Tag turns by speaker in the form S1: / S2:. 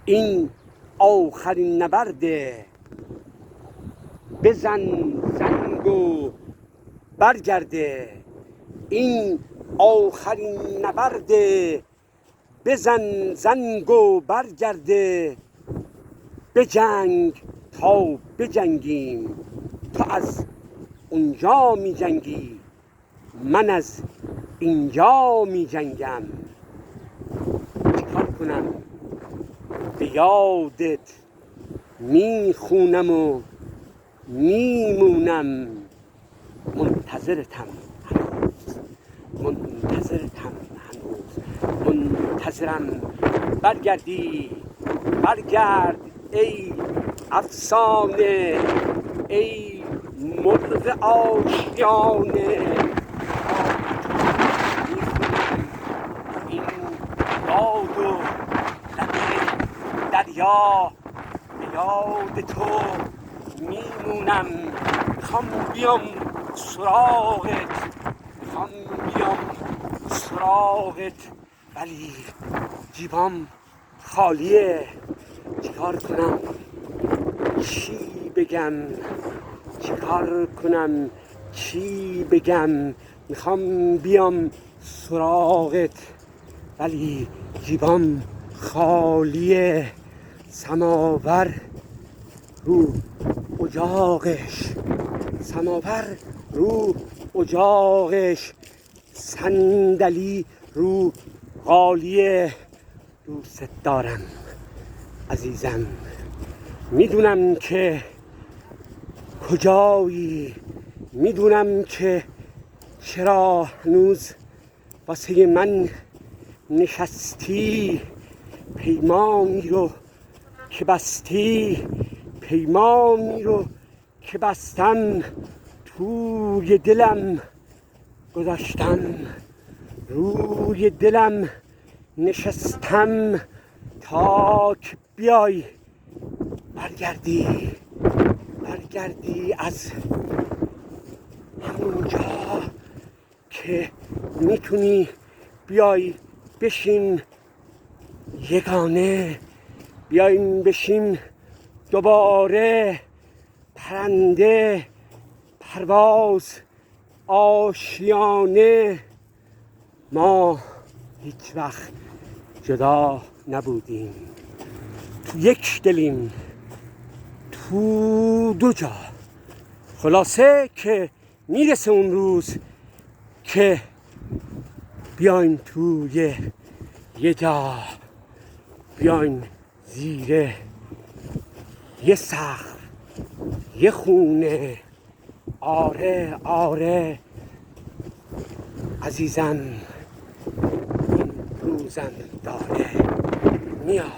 S1: این آخرین نبرده، بزن زنگ و برگرده. این آخرین نبرده، بزن زنگ و برگرده. بجنگ تا بجنگیم، تو از اونجا می جنگی، من از اینجا می جنگم. چیکار کنم؟ به یادت می خونم و میمونم. منتظرتم هنوز، منتظرتم هنوز، منتظرم برگردی. برگرد ای افسانه، ای مرغ آشیانه. این باد و لب دریا، به یاد تو میمونم. میخوام بیام سراغت، میخوام بیام سراغت، ولی جیبام خالیه. چیکار کنم؟ چی بگم؟ چیکار کنم؟ چی بگم؟ میخوام بیام سراغت، ولی جیبام خالیه. سماور رو اجاقش، سماور رو اجاقش، صندلی رو قالیه. دوست دارم عزیزم، میدونم که کجایی، میدونم که چرا هنوز واسه من نشستی. پیمانی رو که بستی، پیمانی رو که بستم، توی دلم گذاشتم، روی دلم نشستم تا که بیای برگردی. برگردی از همونجا که میتونی بیای بشین یگانه، بیاین بشین دوباره پرنده پرواز آشیانه. ما هیچ وقت جدا نبودیم، تو یک دلیم، تو دو جا. خلاصه که میرسه اون روز که بیاین توی یه جا، بیاین زیر یه سقف، یه خونه. آره آره عزیزم، این روزم داره میاد.